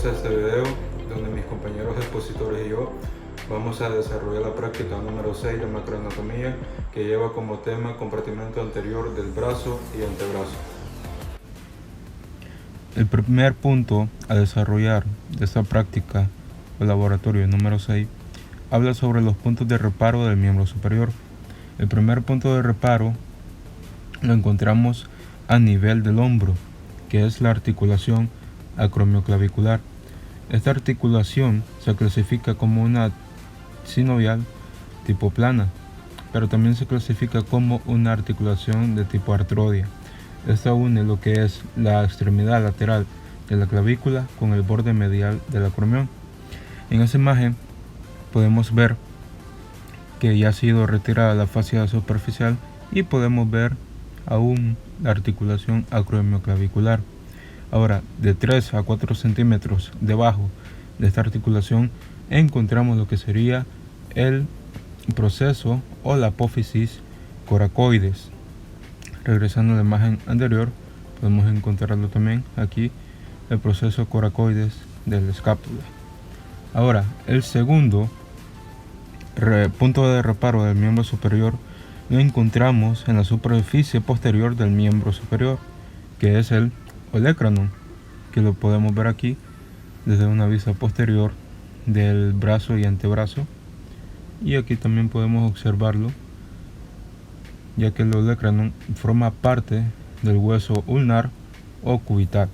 bienvenidos a este video donde mis compañeros expositores y yo vamos a desarrollar la práctica número 6 de macroanatomía, que lleva como tema compartimento anterior del brazo y antebrazo. El primer punto a desarrollar de esta práctica o laboratorio número 6 habla sobre los puntos de reparo del miembro superior. El primer punto de reparo lo encontramos a nivel del hombro, que es la articulación acromioclavicular. Esta articulación se clasifica como una sinovial tipo plana, pero también se clasifica como una articulación de tipo artrodia. Esta une lo que es la extremidad lateral de la clavícula con el borde medial del acromión. En esa imagen podemos ver que ya ha sido retirada la fascia superficial y podemos ver aún la articulación acromioclavicular. Ahora, de 3 a 4 centímetros debajo de esta articulación encontramos lo que sería el proceso o la apófisis coracoides. Regresando a la imagen anterior, podemos encontrarlo también aquí, el proceso coracoides de la escápula. Ahora, el segundo punto de reparo del miembro superior lo encontramos en la superficie posterior del miembro superior, que es el olecranon, que lo podemos ver aquí desde una vista posterior del brazo y antebrazo, y aquí también podemos observarlo, ya que el olecranon forma parte del hueso ulnar o cubital.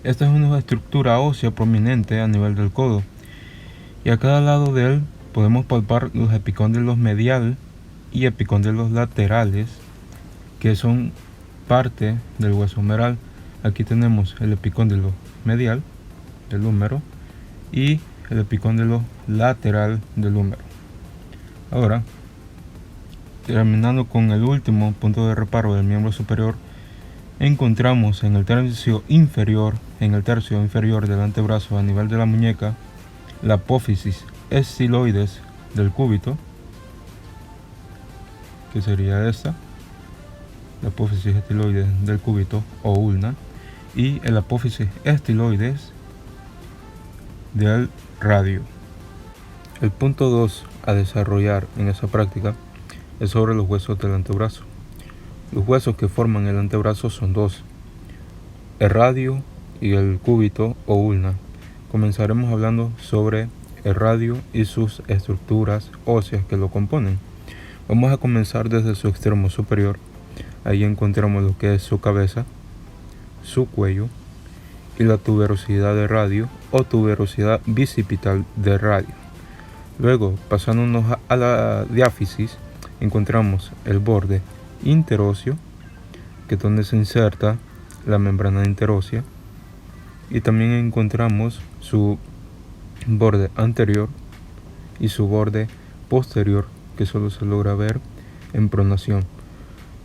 Esta es una estructura ósea prominente a nivel del codo, y a cada lado de él podemos palpar los epicóndilos medial y epicóndilos laterales, que son parte del hueso humeral. Aquí tenemos el epicóndilo medial del húmero y el epicóndilo lateral del húmero. Ahora, terminando con el último punto de reparo del miembro superior, encontramos en el tercio inferior del antebrazo a nivel de la muñeca la apófisis estiloides del cúbito, que sería esta, la apófisis estiloides del cúbito o ulna, y el apófisis estiloides del radio. El punto 2 a desarrollar en esa práctica es sobre los huesos del antebrazo. Los huesos que forman el antebrazo son dos, el radio y el cúbito o ulna. Comenzaremos hablando sobre el radio y sus estructuras óseas que lo componen. Vamos a comenzar desde su extremo superior. Ahí encontramos lo que es su cabeza, su cuello y la tuberosidad de radio o tuberosidad bicipital de radio. Luego, pasándonos a la diáfisis, encontramos el borde interóseo, que es donde se inserta la membrana interósea, y también encontramos su borde anterior y su borde posterior, que solo se logra ver en pronación.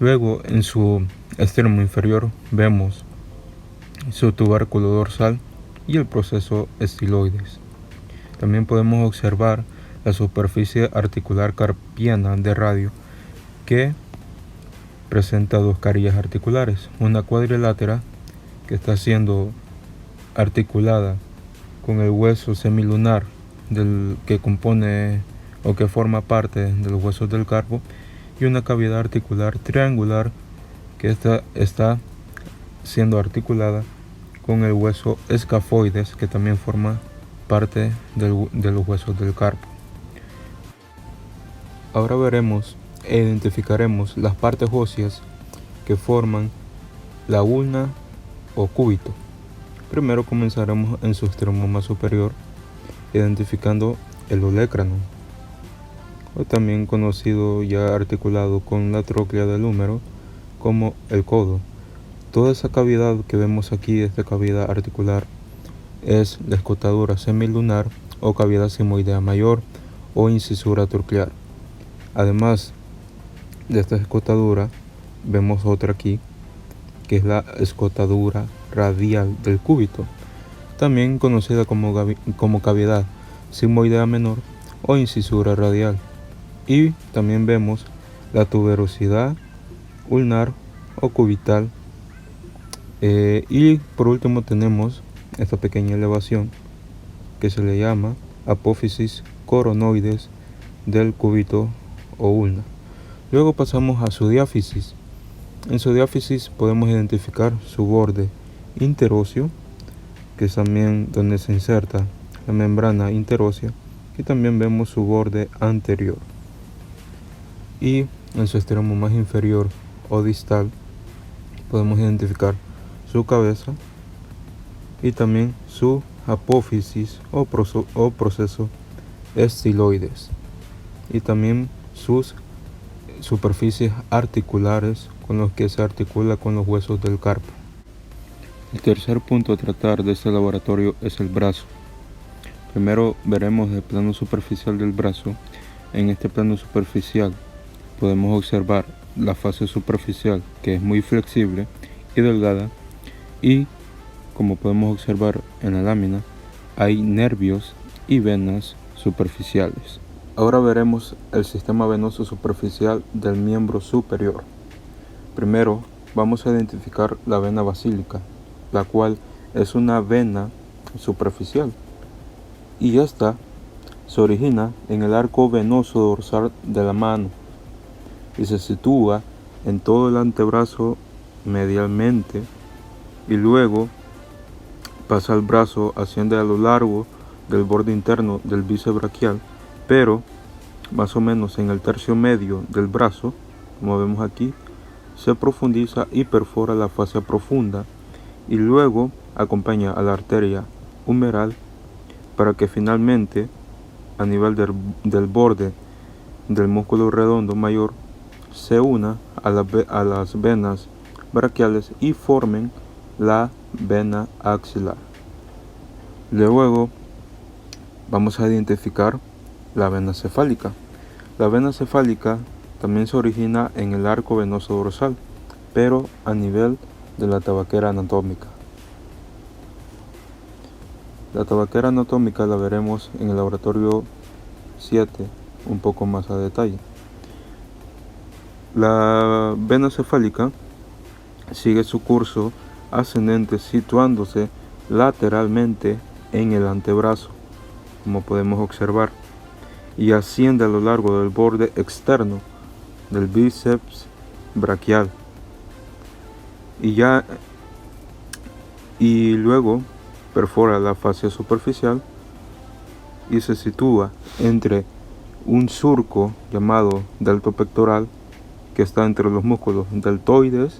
Luego, en su extremo inferior vemos su tubérculo dorsal y el proceso estiloides. También podemos observar la superficie articular carpiana de radio, que presenta dos carillas articulares, una cuadrilátera que está siendo articulada con el hueso semilunar que compone o que forma parte de los huesos del carpo, y una cavidad articular triangular que está siendo articulada con el hueso escafoides, que también forma parte de los huesos del carpo. Ahora veremos e identificaremos las partes óseas que forman la ulna o cúbito. Primero comenzaremos en su extremo más superior, identificando el olecranon, o también conocido ya articulado con la tróclea del húmero como el codo. Toda esa cavidad que vemos aquí, esta cavidad articular, es la escotadura semilunar o cavidad simoidea mayor o incisura troclear. Además de esta escotadura, vemos otra aquí, que es la escotadura radial del cúbito, también conocida como cavidad simoidea menor o incisura radial. Y también vemos la tuberosidad ulnar o cubital, y por último tenemos esta pequeña elevación que se le llama apófisis coronoides del cúbito o ulna. Luego pasamos a su diáfisis. En su diáfisis podemos identificar su borde interóseo, que es también donde se inserta la membrana interósea, y también vemos su borde anterior. Y en su extremo más inferior o distal podemos identificar su cabeza y también su apófisis o proceso estiloides, y también sus superficies articulares con los que se articula con los huesos del carpo. El tercer punto a tratar de este laboratorio es el brazo. Primero veremos el plano superficial del brazo. En este plano superficial podemos observar la fase superficial, que es muy flexible y delgada, y como podemos observar en la lámina, hay nervios y venas superficiales. Ahora veremos el sistema venoso superficial del miembro superior. Primero vamos a identificar la vena basílica, la cual es una vena superficial, y esta se origina en el arco venoso dorsal de la mano y se sitúa en todo el antebrazo medialmente, y luego pasa al brazo, asciende a lo largo del borde interno del bíceps braquial, pero más o menos en el tercio medio del brazo, como vemos aquí, se profundiza y perfora la fascia profunda, y luego acompaña a la arteria humeral para que finalmente, a nivel del borde del músculo redondo mayor, se una a las venas braquiales y formen la vena axilar. Luego vamos a identificar la vena cefálica. La vena cefálica también se origina en el arco venoso dorsal, pero a nivel de la tabaquera anatómica. La tabaquera anatómica la veremos en el laboratorio 7 un poco más a detalle. La vena cefálica sigue su curso ascendente situándose lateralmente en el antebrazo, como podemos observar, y asciende a lo largo del borde externo del bíceps braquial, y luego perfora la fascia superficial y se sitúa entre un surco llamado delto pectoral, que está entre los músculos deltoides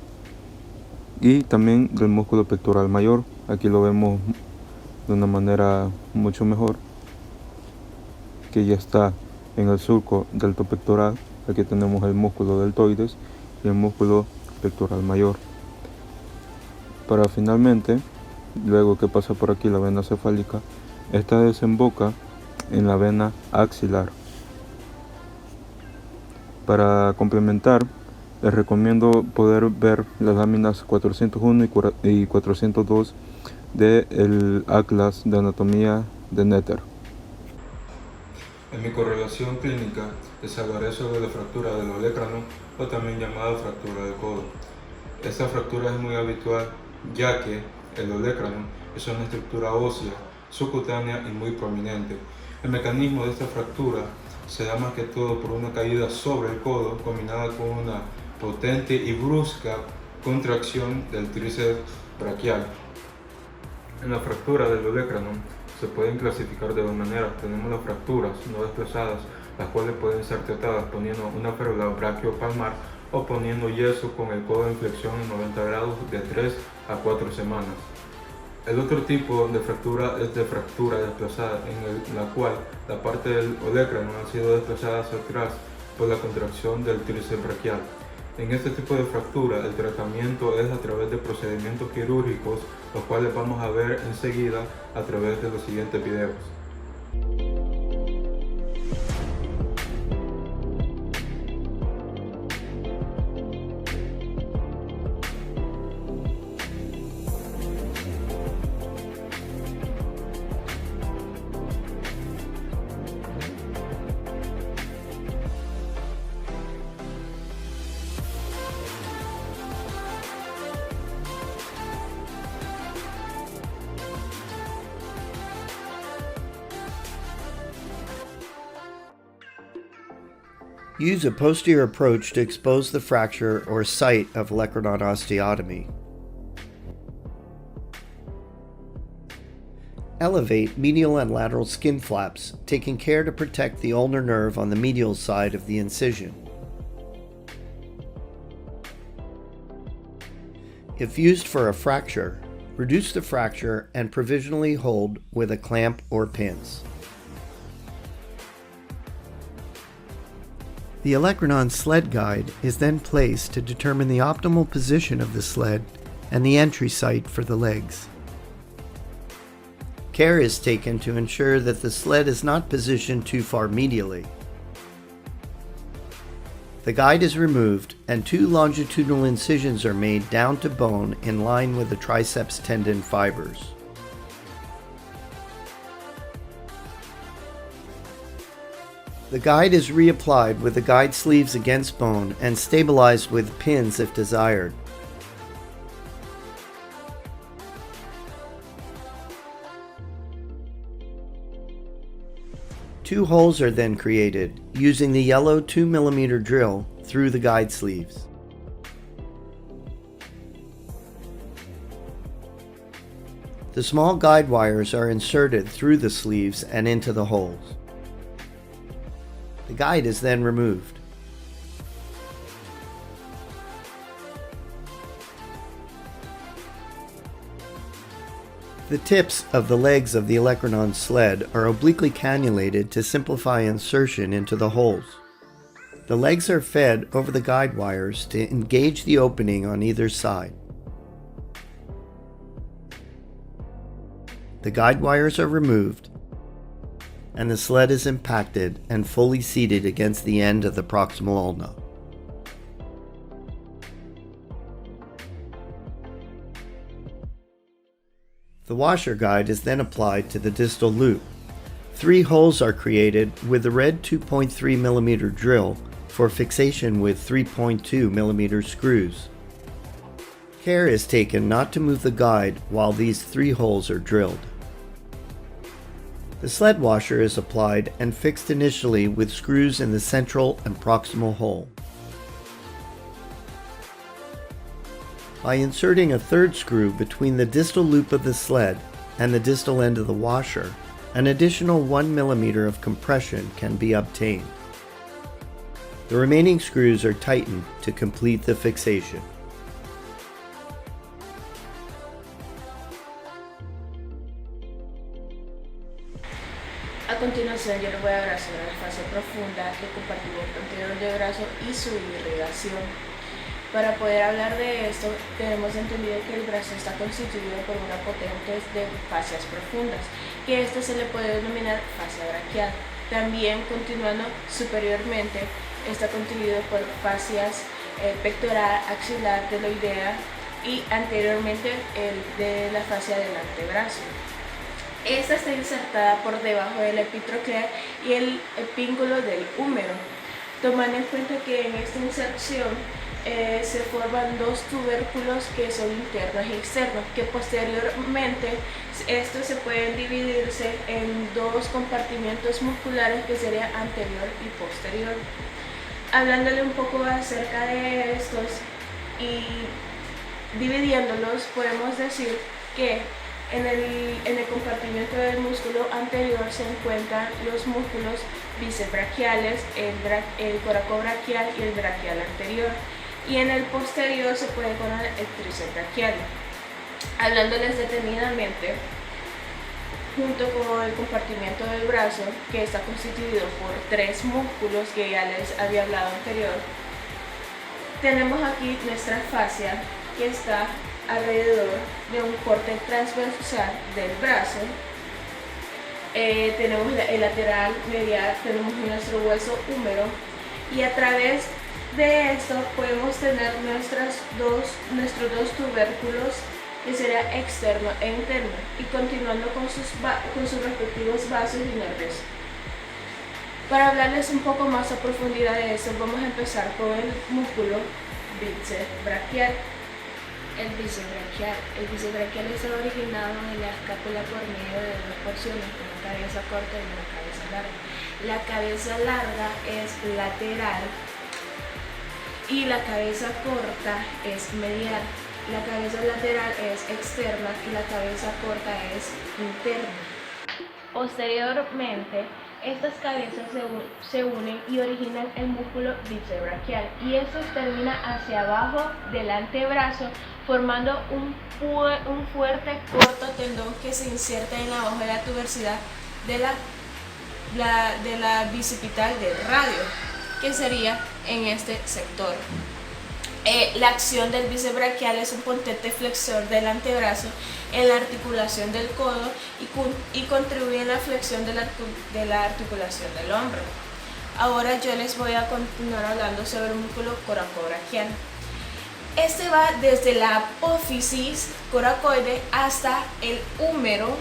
y también del músculo pectoral mayor. Aquí lo vemos de una manera mucho mejor, que ya está en el surco delto pectoral. Aquí tenemos el músculo deltoides y el músculo pectoral mayor. Para finalmente, luego que pasa por aquí la vena cefálica, esta desemboca en la vena axilar. Para complementar, les recomiendo poder ver las láminas 401 y 402 del Atlas de Anatomía de Netter. En mi correlación clínica les hablaré sobre la fractura del olecrano, o también llamada fractura del codo. Esta fractura es muy habitual, ya que el olecrano es una estructura ósea, subcutánea y muy prominente. El mecanismo de esta fractura se da más que todo por una caída sobre el codo, combinada con una potente y brusca contracción del tríceps braquial. En la fractura del olecrano se pueden clasificar de dos maneras. Tenemos las fracturas no desplazadas, las cuales pueden ser tratadas poniendo una férula brachiopalmar o poniendo yeso con el codo en flexión en 90 grados de 3 a 4 semanas. El otro tipo de fractura es de fractura desplazada, en la cual la parte del olecrano ha sido desplazada hacia atrás por la contracción del tríceps braquial. En este tipo de fractura, el tratamiento es a través de procedimientos quirúrgicos, los cuales vamos a ver enseguida a través de los siguientes videos. Use a posterior approach to expose the fracture or site of olecranon osteotomy. Elevate medial and lateral skin flaps, taking care to protect the ulnar nerve on the medial side of the incision. If used for a fracture, reduce the fracture and provisionally hold with a clamp or pins. The olecranon sled guide is then placed to determine the optimal position of the sled and the entry site for the legs. Care is taken to ensure that the sled is not positioned too far medially. The guide is removed and 2 longitudinal incisions are made down to bone in line with the triceps tendon fibers. The guide is reapplied with the guide sleeves against bone and stabilized with pins if desired. Two holes are then created using the yellow 2mm drill through the guide sleeves. The small guide wires are inserted through the sleeves and into the holes. The guide is then removed. The tips of the legs of the olecranon sled are obliquely cannulated to simplify insertion into the holes. The legs are fed over the guide wires to engage the opening on either side. The guide wires are removed, and the sled is impacted and fully seated against the end of the proximal ulna. The washer guide is then applied to the distal loop. 3 holes are created with the red 2.3mm drill for fixation with 3.2mm screws. Care is taken not to move the guide while these 3 holes are drilled. The sled washer is applied and fixed initially with screws in the central and proximal hole. By inserting a 3rd screw between the distal loop of the sled and the distal end of the washer, an additional 1mm of compression can be obtained. The remaining screws are tightened to complete the fixation. A continuación yo les voy a hablar sobre la fascia profunda, el compartimento anterior del brazo y su irrigación. Para poder hablar de esto, tenemos entendido que el brazo está constituido por una potente de fascias profundas, que esto se le puede denominar fascia braquial. También, continuando superiormente, está constituido por fascias pectoral, axilar, deloidea y anteriormente el de la fascia del antebrazo. Esta está insertada por debajo del epitroclear y el epíngulo del húmero, tomando en cuenta que en esta inserción se forman 2 tubérculos que son internos y externos, que posteriormente estos se pueden dividirse en 2 compartimientos musculares que serían anterior y posterior. Hablándole un poco acerca de estos y dividiéndolos, podemos decir que en el compartimento del músculo anterior se encuentran los músculos bíceps braquiales, el coracobraquial y el braquial anterior. Y en el posterior se puede encontrar el tríceps braquial. Hablándoles detenidamente, junto con el compartimento del brazo, que está constituido por 3 músculos que ya les había hablado anterior, tenemos aquí nuestra fascia que está alrededor de un corte transversal del brazo. Tenemos el lateral medial, tenemos nuestro hueso húmero y a través de esto podemos tener nuestros dos tubérculos que sería externo e interno y continuando con sus respectivos vasos y nervios. Para hablarles un poco más a profundidad de eso, vamos a empezar con el músculo bíceps braquial. el bíceps braquial. El bíceps braquial está originado en la escápula por medio de dos porciones, una cabeza corta y una cabeza larga. La cabeza larga es lateral y la cabeza corta es medial. La cabeza lateral es externa y la cabeza corta es interna. Posteriormente, estas cabezas se unen y originan el músculo bíceps braquial, y esto termina hacia abajo del antebrazo formando un fuerte corto tendón que se inserta en la hoja de la tuberosidad de la bicipital del radio, que sería en este sector. La acción del bíceps braquial es un potente flexor del antebrazo en la articulación del codo y contribuye en la flexión de la articulación del hombro. Ahora yo les voy a continuar hablando sobre el músculo coracobraquial. Este va desde la apófisis coracoide hasta el húmero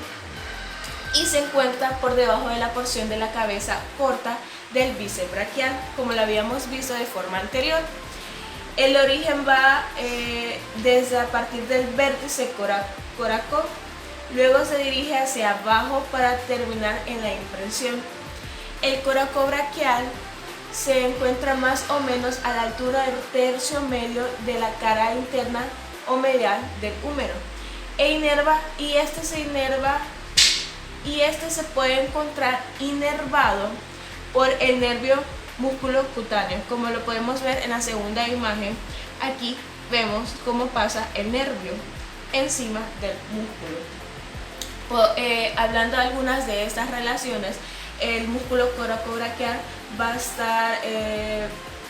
y se encuentra por debajo de la porción de la cabeza corta del bíceps braquial, como lo habíamos visto de forma anterior. El origen va desde a partir del vértice coraco, luego se dirige hacia abajo para terminar en la impresión. El coracobraquial se encuentra más o menos a la altura del tercio medio de la cara interna o medial del húmero y este se puede encontrar inervado por el nervio músculo cutáneo, como lo podemos ver en la segunda imagen. Aquí vemos cómo pasa el nervio encima del músculo. Hablando de algunas de estas relaciones, el músculo coracobraquial va a estar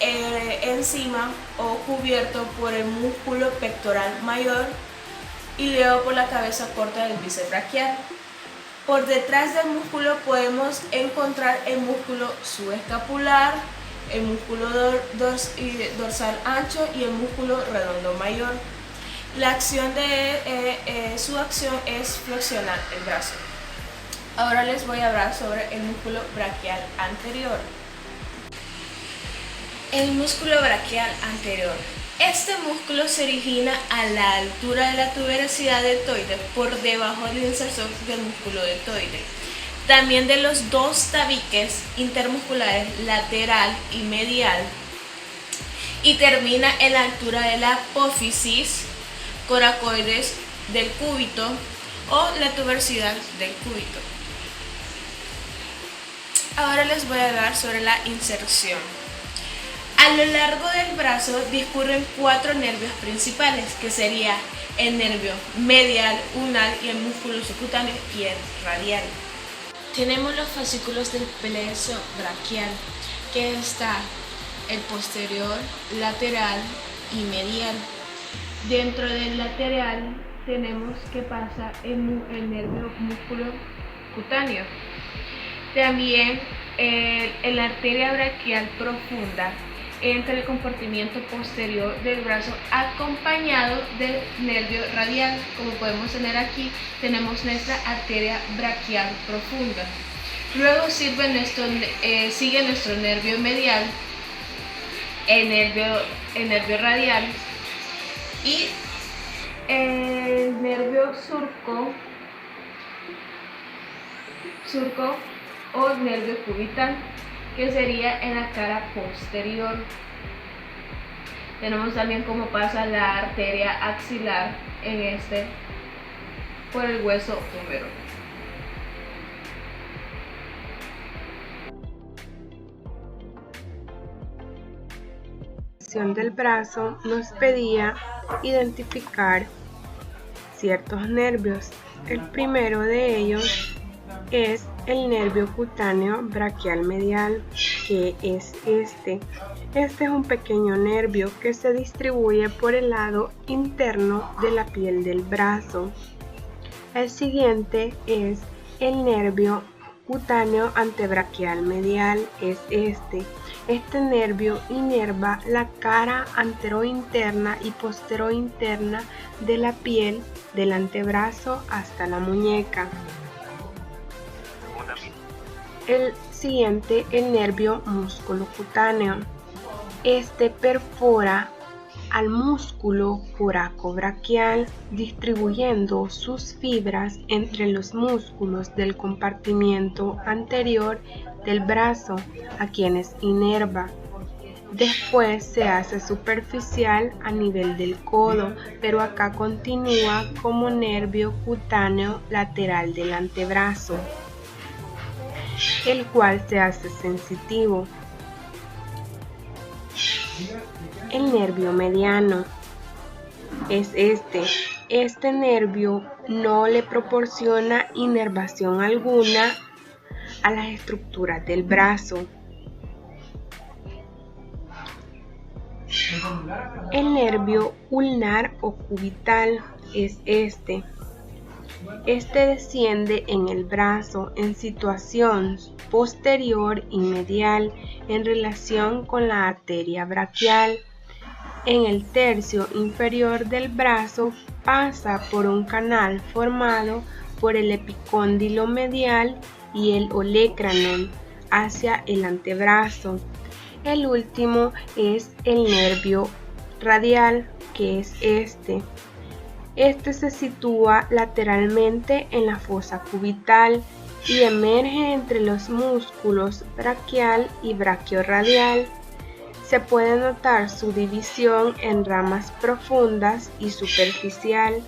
encima o cubierto por el músculo pectoral mayor y luego por la cabeza corta del bíceps braquial. Por detrás del músculo podemos encontrar el músculo subescapular, el músculo dorsal ancho y el músculo redondo mayor. Su acción es flexionar el brazo. Ahora les voy a hablar sobre el músculo braquial anterior. El músculo braquial anterior. Este músculo se origina a la altura de la tuberosidad deltoide por debajo del insersor del músculo deltoide. También de los dos tabiques intermusculares lateral y medial, y termina en la altura de la apófisis coracoides del cúbito o la tuberosidad del cúbito. Ahora les voy a hablar sobre la inserción. A lo largo del brazo discurren 4 nervios principales, que sería el nervio medial, ulnar y el músculo subcutáneo y el radial. Tenemos los fascículos del plexo braquial, que está el posterior, lateral y medial. Dentro del lateral tenemos que pasa el nervio músculo cutáneo. También la arteria braquial profunda entra el compartimiento posterior del brazo acompañado del nervio radial. Como podemos tener aquí, tenemos nuestra arteria braquial profunda. Luego sigue nuestro nervio medial, el nervio radial y el nervio surco o nervio cubital, que sería en la cara posterior. Tenemos también cómo pasa la arteria axilar por el hueso húmero. La posición del brazo nos pedía identificar ciertos nervios. El primero de ellos es el nervio cutáneo braquial medial, que es este. Este es un pequeño nervio que se distribuye por el lado interno de la piel del brazo. El siguiente es el nervio cutáneo antebraquial medial, es este. Este nervio inerva la cara anterointerna y posterointerna de la piel del antebrazo hasta la muñeca. El siguiente, el nervio musculocutáneo. Este perfora al músculo coracobraquial, distribuyendo sus fibras entre los músculos del compartimiento anterior del brazo, a quienes inerva. Después se hace superficial a nivel del codo, pero acá continúa como nervio cutáneo lateral del antebrazo, el cual se hace sensitivo. El nervio mediano es este nervio no le proporciona inervación alguna a las estructuras del brazo. El nervio ulnar o cubital es este desciende en el brazo en situación posterior y medial en relación con la arteria braquial. En el tercio inferior del brazo pasa por un canal formado por el epicóndilo medial y el olecranon hacia el antebrazo. El último es el nervio radial, que es este. Este se sitúa lateralmente en la fosa cubital y emerge entre los músculos braquial y braquiorradial. Se puede notar su división en ramas profundas y superficial.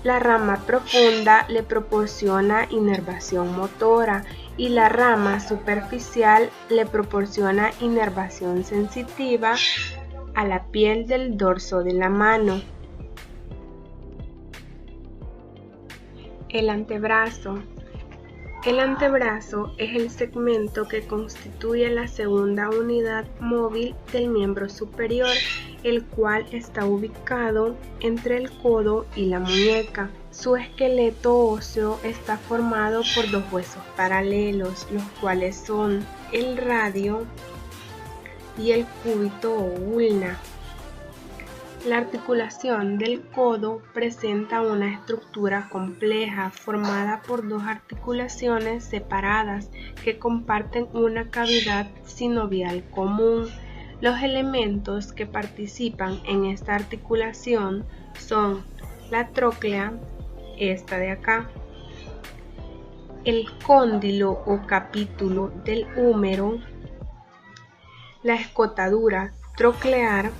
La rama profunda le proporciona inervación motora y la rama superficial le proporciona inervación sensitiva a la piel del dorso de la mano. El antebrazo. El antebrazo es el segmento que constituye la segunda unidad móvil del miembro superior, el cual está ubicado entre el codo y la muñeca. Su esqueleto óseo está formado por dos huesos paralelos, los cuales son el radio y el cúbito o ulna. La articulación del codo presenta una estructura compleja formada por dos articulaciones separadas que comparten una cavidad sinovial común. Los elementos que participan en esta articulación son la tróclea, esta de acá, el cóndilo o capítulo del húmero, la escotadura troclear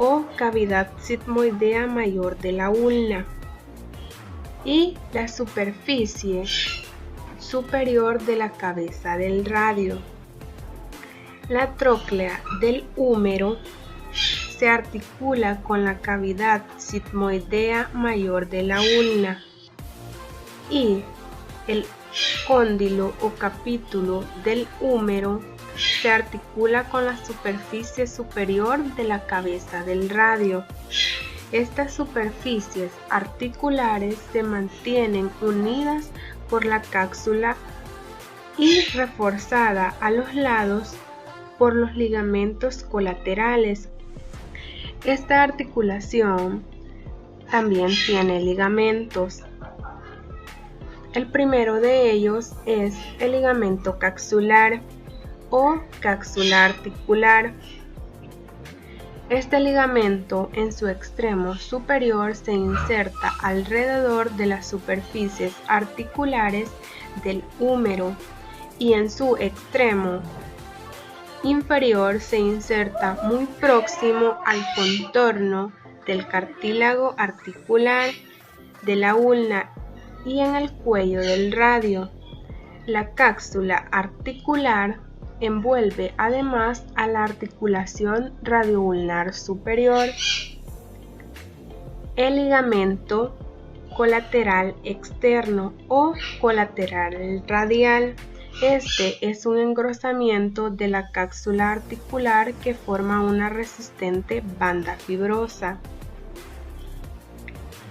o cavidad sigmoidea mayor de la ulna y la superficie superior de la cabeza del radio. La tróclea del húmero se articula con la cavidad sigmoidea mayor de la ulna y el cóndilo o capítulo del húmero se articula con la superficie superior de la cabeza del radio. Estas superficies articulares se mantienen unidas por la cápsula y reforzada a los lados por los ligamentos colaterales. Esta articulación también tiene ligamentos. El primero de ellos es el ligamento capsular o cápsula articular. Este ligamento en su extremo superior se inserta alrededor de las superficies articulares del húmero y en su extremo inferior se inserta muy próximo al contorno del cartílago articular de la ulna y en el cuello del radio. La cápsula articular envuelve además a la articulación radioulnar superior. El ligamento colateral externo o colateral radial. Este es un engrosamiento de la cápsula articular que forma una resistente banda fibrosa.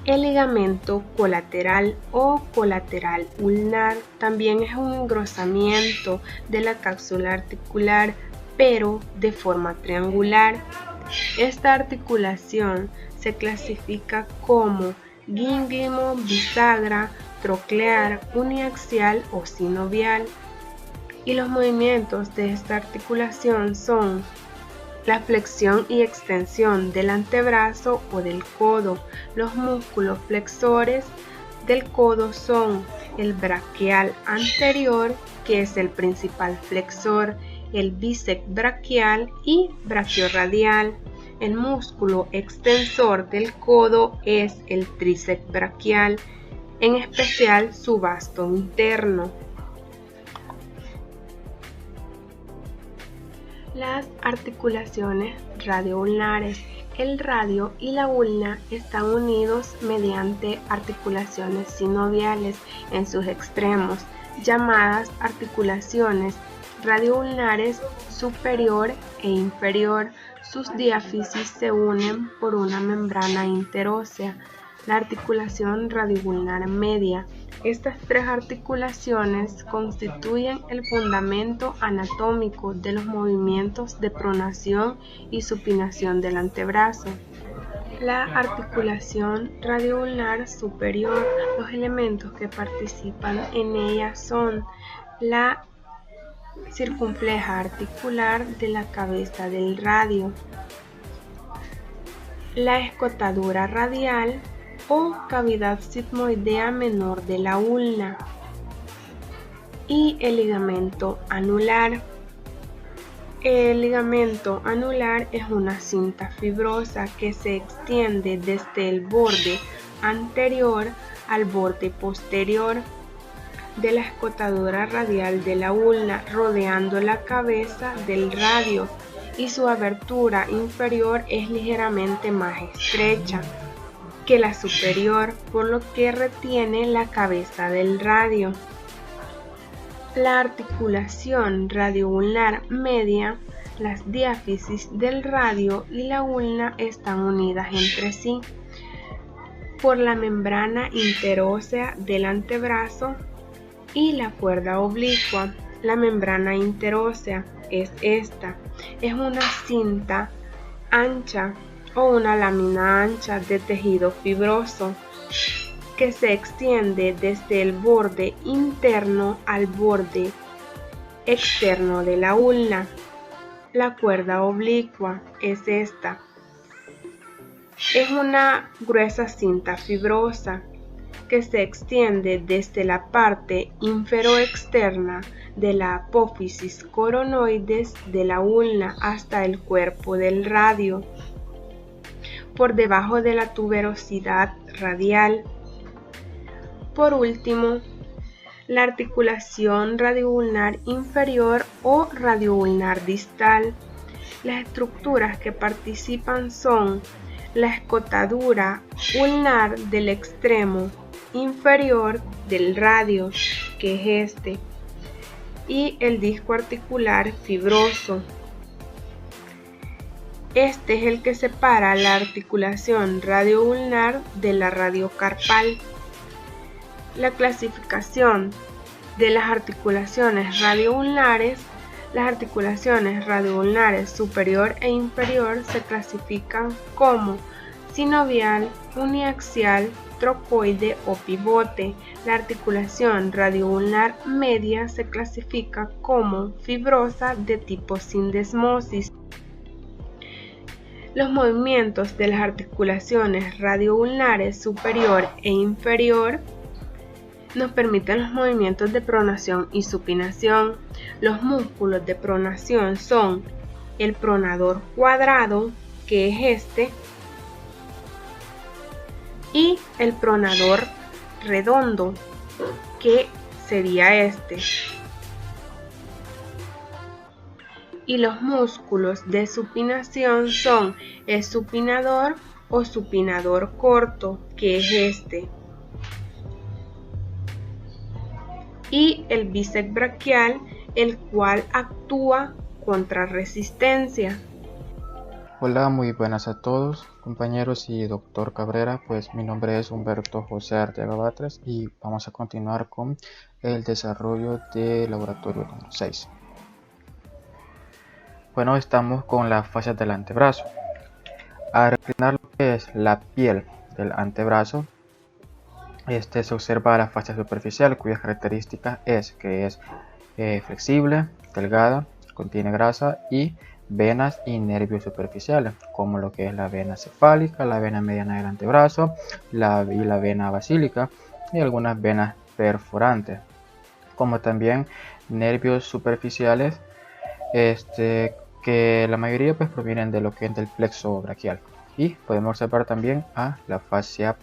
El ligamento colateral o colateral ulnar también es un engrosamiento de la cápsula articular, pero de forma triangular. Esta articulación se clasifica como gínglimo, bisagra, troclear, uniaxial o sinovial. Y los movimientos de esta articulación son La flexión y extensión del antebrazo o del codo. Los músculos flexores del codo son el braquial anterior, que es el principal flexor, el bíceps braquial y braquiorradial. El músculo extensor del codo es el tríceps braquial, en especial su vasto interno. Las articulaciones radioulnares. El radio y la ulna están unidos mediante articulaciones sinoviales en sus extremos, llamadas articulaciones radioulnares superior e inferior. Sus diáfisis se unen por una membrana interósea. La articulación radioulnar media. Estas tres articulaciones constituyen el fundamento anatómico de los movimientos de pronación y supinación del antebrazo. La articulación radioulnar superior. Los elementos que participan en ella son la circunfleja articular de la cabeza del radio, la escotadura radial o cavidad sigmoidea menor de la ulna y el ligamento anular. El ligamento anular es una cinta fibrosa que se extiende desde el borde anterior al borde posterior de la escotadura radial de la ulna, rodeando la cabeza del radio, y su abertura inferior es ligeramente más estrecha que la superior, por lo que retiene la cabeza del radio. La articulación radioulnar media. Las diáfisis del radio y la ulna están unidas entre sí por la membrana interósea del antebrazo y la cuerda oblicua. La membrana interósea es esta. Es una cinta ancha o una lámina ancha de tejido fibroso que se extiende desde el borde interno al borde externo de la ulna. La cuerda oblicua es esta. Es una gruesa cinta fibrosa que se extiende desde la parte inferoexterna de la apófisis coronoides de la ulna hasta el cuerpo del radio, por debajo de la tuberosidad radial. Por último, la articulación radioulnar inferior o radioulnar distal. Las estructuras que participan son la escotadura ulnar del extremo inferior del radio, que es este, y el disco articular fibroso. Este es el que separa la articulación radioulnar de la radiocarpal. La clasificación de las articulaciones radioulnares. Las articulaciones radioulnares superior e inferior se clasifican como sinovial, uniaxial, trocoide o pivote. La articulación radioulnar media se clasifica como fibrosa de tipo sindesmosis. Los movimientos de las articulaciones radioulnares superior e inferior nos permiten los movimientos de pronación y supinación. Los músculos de pronación son el pronador cuadrado, que es este, y el pronador redondo, que sería este. Y los músculos de supinación son el supinador o supinador corto, que es este, y el bíceps braquial, el cual actúa contra resistencia. Hola, muy buenas a todos, compañeros y doctor Cabrera. Pues mi nombre es Humberto José Arteaga Batres y vamos a continuar con el desarrollo del laboratorio número 6. Bueno, estamos con las fascias del antebrazo. Al reclinar lo que es la piel del antebrazo, se observa la fascia superficial, cuyas características es que es flexible, delgada, contiene grasa y venas y nervios superficiales, como lo que es la vena cefálica, la vena mediana del antebrazo y la vena basílica, y algunas venas perforantes, como también nervios superficiales que la mayoría pues provienen de lo que es del plexo braquial. Y podemos observar también a la fascia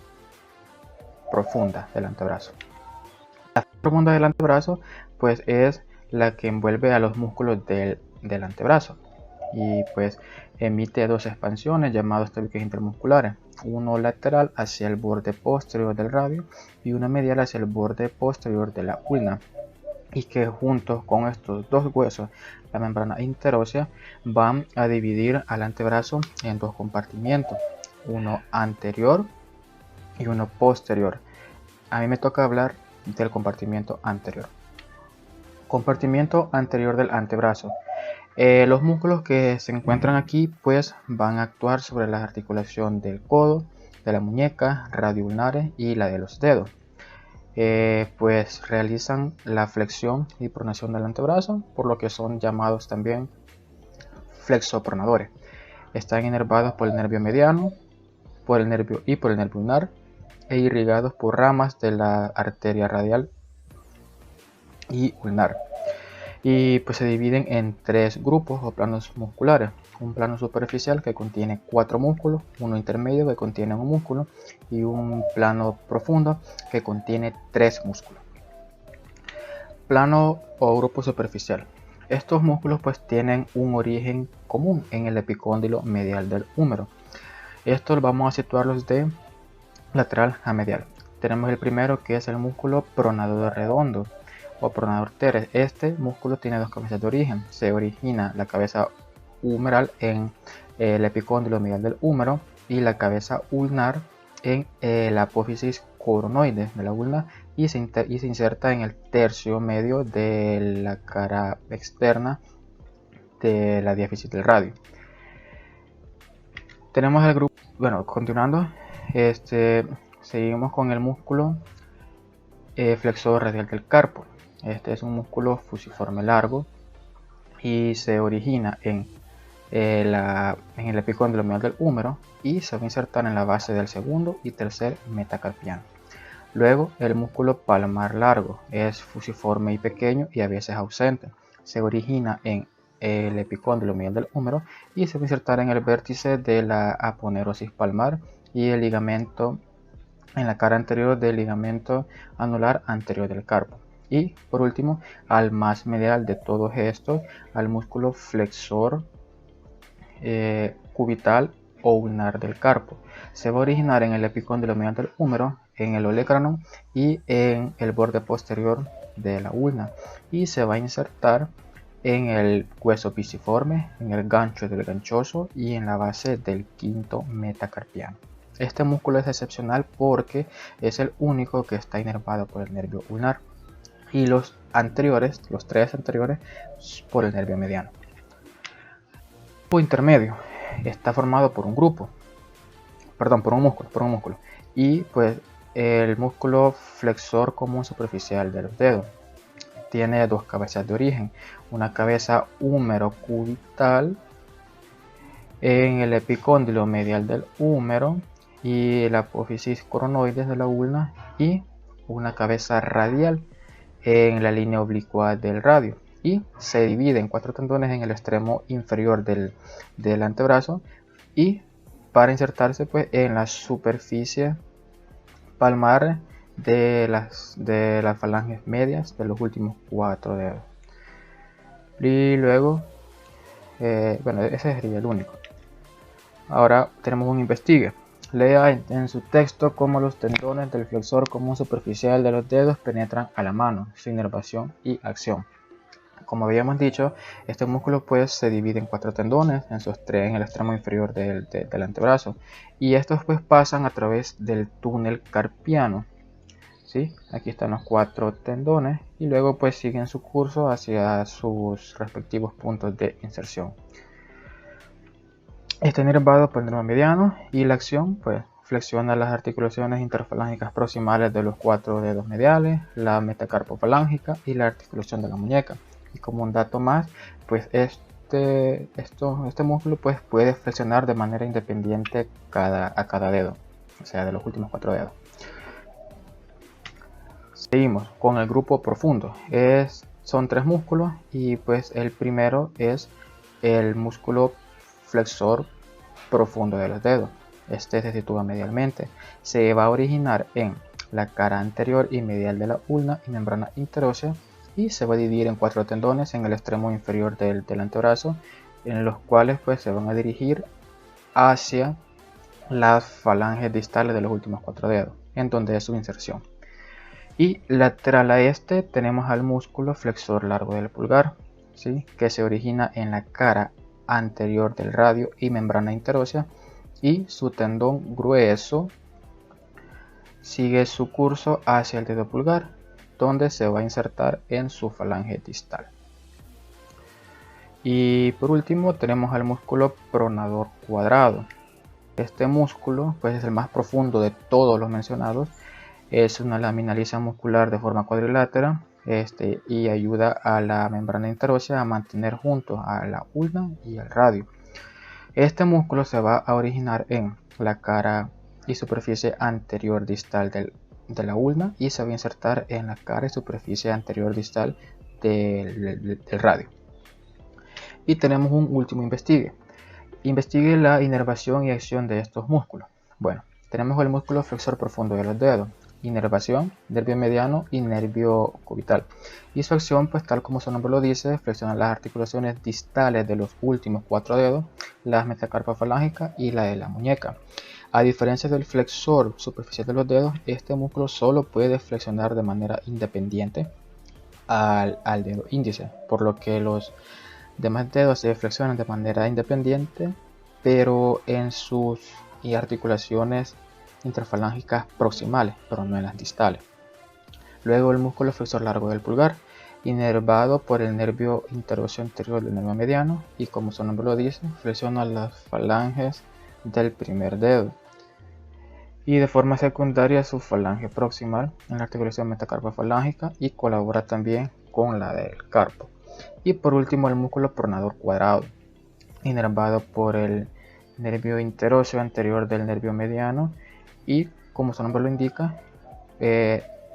profunda del antebrazo. La fascia profunda del antebrazo pues es la que envuelve a los músculos del antebrazo y pues emite dos expansiones llamadas tabiques intermusculares, uno lateral hacia el borde posterior del radio y una medial hacia el borde posterior de la ulna, y que juntos con estos dos huesos, la membrana interósea, van a dividir al antebrazo en dos compartimientos, uno anterior y uno posterior. A mí me toca hablar del compartimiento anterior. Compartimiento anterior del antebrazo. Los músculos que se encuentran aquí pues van a actuar sobre la articulación del codo, de la muñeca, radioulnares y la de los dedos. Pues realizan la flexión y pronación del antebrazo, por lo que son llamados también flexopronadores. Están inervados por el nervio mediano, por el nervio ulnar e irrigados por ramas de la arteria radial y ulnar. Y pues se dividen en tres grupos o planos musculares: un plano superficial que contiene 4 músculos, uno intermedio que contiene un músculo y un plano profundo que contiene 3 músculos. Plano o grupo superficial. Estos músculos pues tienen un origen común en el epicóndilo medial del húmero. Estos vamos a situarlos de lateral a medial. Tenemos el primero, que es el músculo pronador redondo o pronador teres. Este músculo tiene dos cabezas de origen. Se origina la cabeza humeral en el epicóndilo medial del húmero y la cabeza ulnar en la apófisis coronoide de la ulna, y se inserta en el tercio medio de la cara externa de la diáfisis del radio. Tenemos el grupo, continuando, seguimos con el músculo flexor radial del carpo. Este es un músculo fusiforme largo y se origina en el epicóndilo medial del húmero y se va a insertar en la base del segundo y tercer metacarpiano. Luego, el músculo palmar largo es fusiforme y pequeño y a veces ausente. Se origina en el epicóndilo medial del húmero y se va a insertar en el vértice de la aponerosis palmar y el ligamento en la cara anterior del ligamento anular anterior del carpo. Y por último, al más medial de todos estos, al músculo flexor cubital o ulnar del carpo. Se va a originar en el epicóndilo medial del húmero, en el olecranon y en el borde posterior de la ulna, y se va a insertar en el hueso pisiforme, en el gancho del ganchoso y en la base del quinto metacarpiano. Este músculo es excepcional porque es el único que está inervado por el nervio ulnar, y los tres anteriores por el nervio mediano. El grupo intermedio está formado por un músculo, y pues el músculo flexor común superficial de los dedos tiene dos cabezas de origen: una cabeza húmero cubital en el epicóndilo medial del húmero y la apófisis coronoides de la ulna, y una cabeza radial en la línea oblicua del radio, y se divide en 4 tendones en el extremo inferior del antebrazo, y para insertarse pues en la superficie palmar de las falanges medias de los últimos 4 dedos. Y luego ese sería el único. Ahora tenemos un investigue. Lea en su texto cómo los tendones del flexor común superficial de los dedos penetran a la mano, su inervación y acción. Como habíamos dicho, este músculo pues se divide en 4 tendones, en el extremo inferior del antebrazo, y estos pues pasan a través del túnel carpiano. ¿Sí? Aquí están los 4 tendones y luego pues siguen su curso hacia sus respectivos puntos de inserción. Está inervado por el nervio mediano, y la acción pues flexiona las articulaciones interfalángicas proximales de los 4 dedos mediales, la metacarpofalángica y la articulación de la muñeca. Y como un dato más, pues este músculo pues puede flexionar de manera independiente a cada dedo, o sea, de los últimos 4 dedos. Seguimos con el grupo profundo. Son 3 músculos y pues el primero es el músculo flexor profundo de los dedos. Este se sitúa medialmente. Se va a originar en la cara anterior y medial de la ulna y membrana interósea y se va a dividir en 4 tendones en el extremo inferior del antebrazo, en los cuales pues se van a dirigir hacia las falanges distales de los últimos 4 dedos, en donde es su inserción. Y lateral a este tenemos al músculo flexor largo del pulgar, ¿sí? Que se origina en la cara anterior del radio y membrana interósea, y su tendón grueso sigue su curso hacia el dedo pulgar, donde se va a insertar en su falange distal. Y por último tenemos al músculo pronador cuadrado. Este músculo pues es el más profundo de todos los mencionados. Es una lámina lisa muscular de forma cuadrilátera y ayuda a la membrana interósea a mantener juntos a la ulna y al radio. Este músculo se va a originar en la cara y superficie anterior distal de la ulna y se va a insertar en la cara y superficie anterior distal del radio. Y tenemos un último investigue. Investigue la inervación y acción de estos músculos. Bueno, tenemos el músculo flexor profundo de los dedos. Inervación, nervio mediano y nervio cubital. Y su acción, pues tal como su nombre lo dice, flexiona las articulaciones distales de los últimos 4 dedos, las metacarpas falángicas y la de la muñeca. A diferencia del flexor superficial de los dedos, este músculo solo puede flexionar de manera independiente al dedo índice, por lo que los demás dedos se flexionan de manera independiente, pero en sus articulaciones interfalángicas proximales, pero no en las distales. Luego el músculo flexor largo del pulgar, inervado por el nervio interóseo anterior del nervio mediano, y como su nombre lo dice, flexiona las falanges del primer dedo. Y de forma secundaria su falange proximal en la articulación metacarpa falángica y colabora también con la del carpo. Y por último el músculo pronador cuadrado, inervado por el nervio interóseo anterior del nervio mediano y, como su nombre lo indica,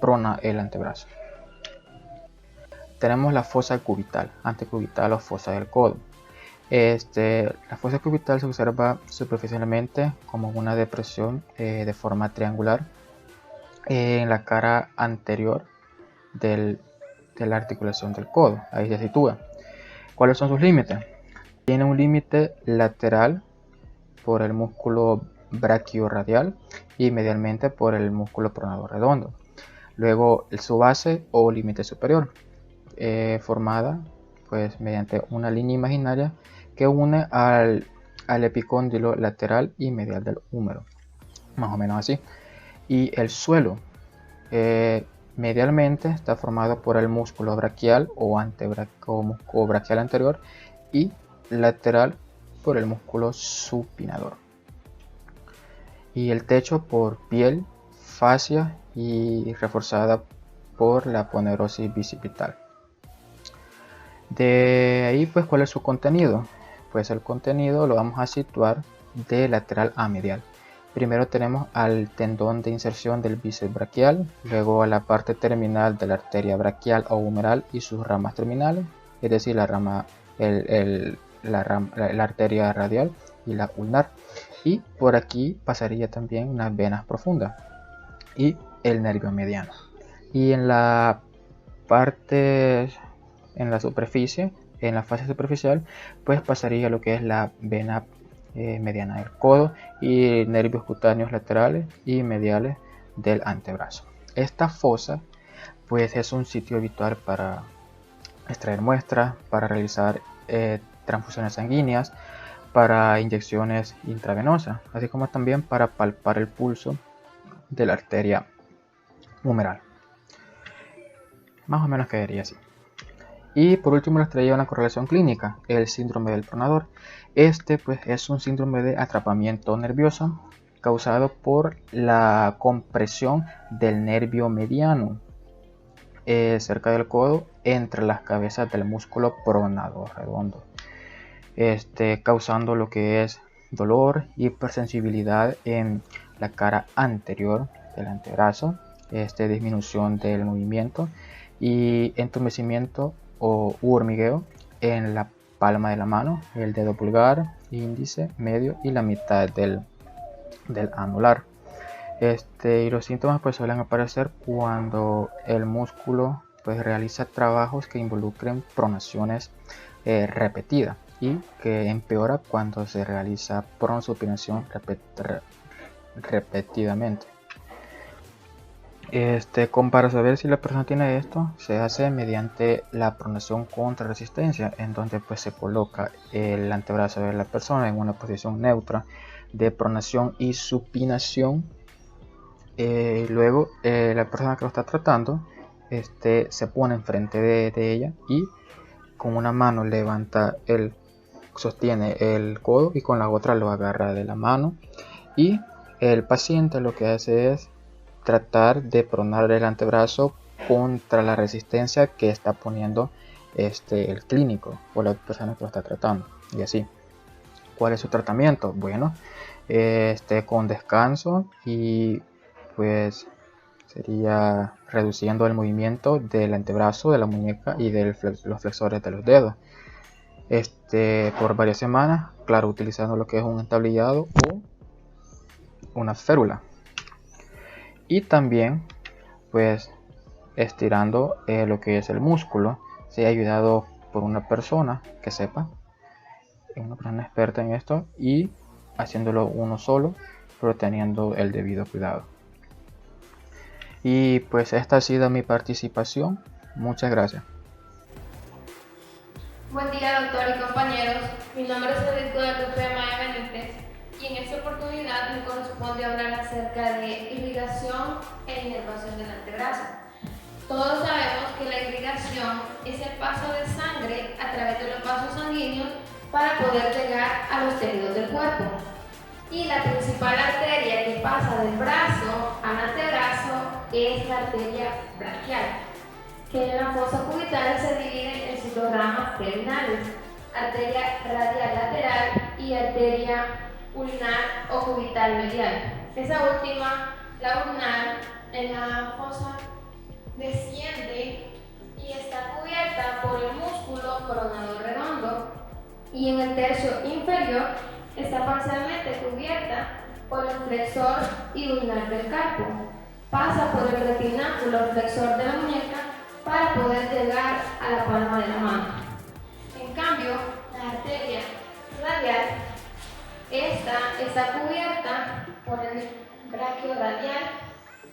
prona el antebrazo. Tenemos la fosa cubital, antecubital o fosa del codo. La fosa cubital se observa superficialmente como una depresión de forma triangular en la cara anterior de la articulación del codo. Ahí se sitúa. ¿Cuáles son sus límites? Tiene un límite lateral por el músculo brachiorradial y medialmente por el músculo pronador redondo. Luego su base o límite superior, formada pues mediante una línea imaginaria que une al epicóndilo lateral y medial del húmero, más o menos así. Y el suelo medialmente está formado por el músculo braquial o braquial anterior y lateral por el músculo supinador. Y el techo por piel, fascia y reforzada por la ponerosis bicipital. De ahí pues, ¿cuál es su contenido? Pues el contenido lo vamos a situar de lateral a medial. Primero tenemos al tendón de inserción del bíceps braquial, luego a la parte terminal de la arteria braquial o humeral y sus ramas terminales, es decir, la arteria radial y la ulnar. Y por aquí pasaría también unas venas profundas y el nervio mediano. Y en la parte, en la superficie, en la fase superficial, pues pasaría lo que es la vena mediana del codo y nervios cutáneos laterales y mediales del antebrazo. Esta fosa pues es un sitio habitual para extraer muestras, para realizar transfusiones sanguíneas, para inyecciones intravenosas, así como también para palpar el pulso de la arteria humeral. Más o menos quedaría así. Y por último les traía una correlación clínica, el síndrome del pronador. Pues es un síndrome de atrapamiento nervioso causado por la compresión del nervio mediano cerca del codo entre las cabezas del músculo pronador redondo. causando lo que es dolor, hipersensibilidad en la cara anterior del antebrazo, disminución del movimiento y entumecimiento u hormigueo en la palma de la mano, el dedo pulgar, índice, medio y la mitad del anular. Y los síntomas pues suelen aparecer cuando el músculo pues realiza trabajos que involucren pronaciones repetidas y que empeora cuando se realiza pronosupinación repetidamente. Para saber si la persona tiene esto, se hace mediante la pronación contra resistencia, en donde pues se coloca el antebrazo de la persona en una posición neutra de pronación y supinación. Luego la persona que lo está tratando se pone enfrente de ella y con una mano sostiene el codo y con la otra lo agarra de la mano, y el paciente lo que hace es tratar de pronar el antebrazo contra la resistencia que está poniendo el clínico o la persona que lo está tratando, y así. ¿Cuál es su tratamiento? Bueno, con descanso y pues sería reduciendo el movimiento del antebrazo, de la muñeca y de los flexores de los dedos por varias semanas, claro, utilizando lo que es un entablillado o una férula, y también pues estirando lo que es el músculo, se ha ayudado por una persona que sepa, una persona experta en esto, y haciéndolo uno solo, pero teniendo el debido cuidado. Y pues esta ha sido mi participación. Muchas gracias. Buen día, doctor y compañeros. Mi nombre es Edith Guadalupe Maya Benítez y en esta oportunidad me corresponde hablar acerca de irrigación e inervación del antebrazo. Todos sabemos que la irrigación es el paso de sangre a través de los vasos sanguíneos para poder llegar a los tejidos del cuerpo. Y la principal arteria que pasa del brazo al antebrazo es la arteria braquial, que en la fosa cubital se divide en sus dos ramas terminales, arteria radial lateral y arteria ulnar o cubital medial. Esa última, la ulnar, en la fosa desciende y está cubierta por el músculo coronador redondo, y en el tercio inferior está parcialmente cubierta por el flexor y ulnar del carpo. Pasa por el retináculo flexor de la muñeca para poder llegar a la palma de la mano. En cambio, la arteria radial está cubierta por el braquio radial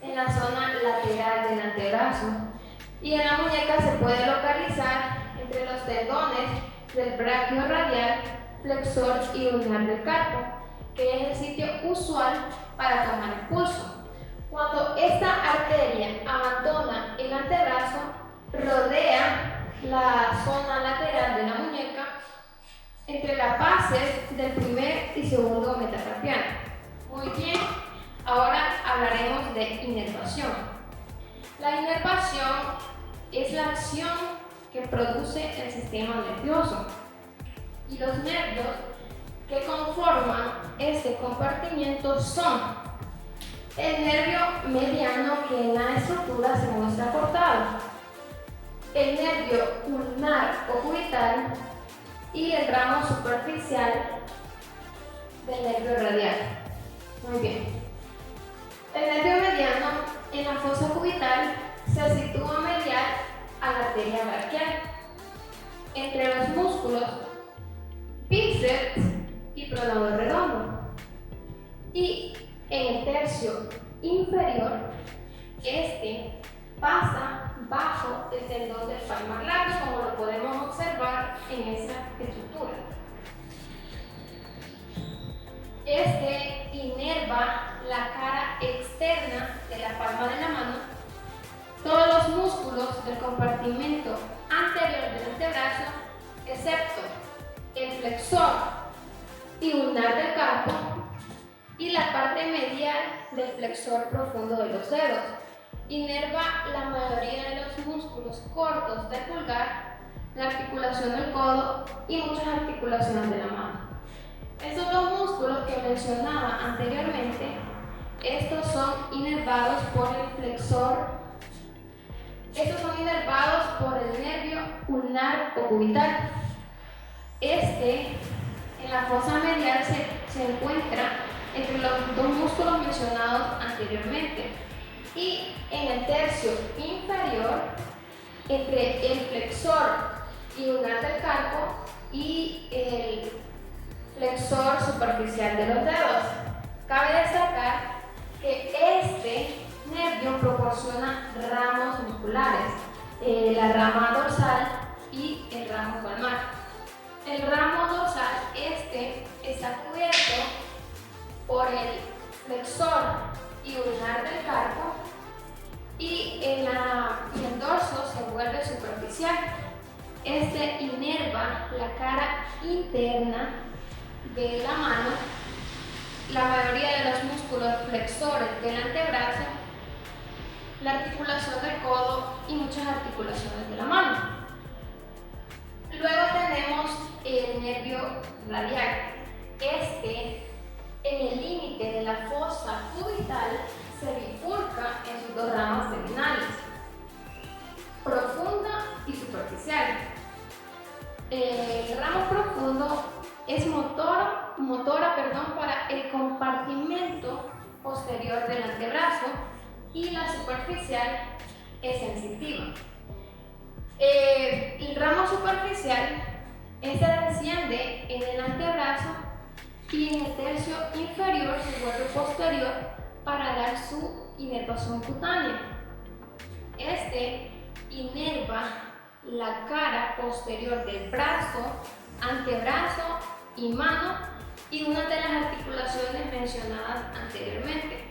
en la zona lateral del antebrazo, y en la muñeca se puede localizar entre los tendones del braquio radial, flexor y ulnar del carpo, que es el sitio usual para tomar el pulso. Cuando esta arteria abandona el antebrazo, rodea la zona lateral de la muñeca entre las bases del primer y segundo metacarpiano. Muy bien, ahora hablaremos de inervación. La inervación es la acción que produce el sistema nervioso, y los nervios que conforman este compartimiento son el nervio mediano, que en la estructura se muestra cortado, el nervio ulnar o cubital y el ramo superficial del nervio radial. Muy bien. El nervio mediano en la fosa cubital se sitúa medial a la arteria braquial, entre los músculos bíceps y pronador redondo, y en el tercio inferior pasa bajo el tendón del palmar largo, como lo podemos observar en esta estructura. Inerva la cara externa de la palma de la mano, todos los músculos del compartimento anterior del antebrazo, excepto el flexor y ulnar del carpo y la parte medial del flexor profundo de los dedos. Inerva la mayoría de los músculos cortos del pulgar, la articulación del codo y muchas articulaciones de la mano. Estos dos músculos que mencionaba anteriormente, estos son inervados por el flexor. Estos son inervados por el nervio ulnar o cubital. En la fosa medial se encuentra entre los dos músculos mencionados anteriormente y en el tercio inferior entre el flexor y ulnar del carpo y el flexor superficial de los dedos. Cabe destacar que este nervio proporciona ramos musculares, la rama dorsal y el ramo palmar. El ramo dorsal está cubierto por el flexor y ulnar del carpo y el dorso se vuelve superficial. Inerva la cara interna de la mano, la mayoría de los músculos flexores del antebrazo, la articulación del codo y muchas articulaciones de la mano. Luego tenemos el nervio radial. En el límite de la fosa cubital se bifurca en sus dos ramas terminales, profunda y superficial. El ramo profundo es motora para el compartimento posterior del antebrazo y la superficial es sensitiva. El ramo superficial desciende en el antebrazo y en el tercio inferior se vuelve posterior para dar su inervación cutánea. Inerva la cara posterior del brazo, antebrazo y mano y una de las articulaciones mencionadas anteriormente.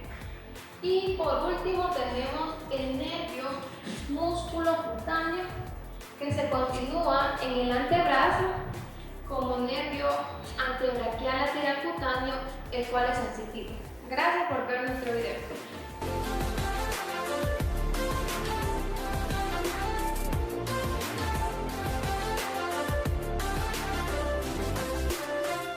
Y por último tenemos el nervio músculo cutáneo que se continúa en el antebrazo como nervio antebraquial lateral cutáneo, el cual es sensitivo. Gracias por ver nuestro video.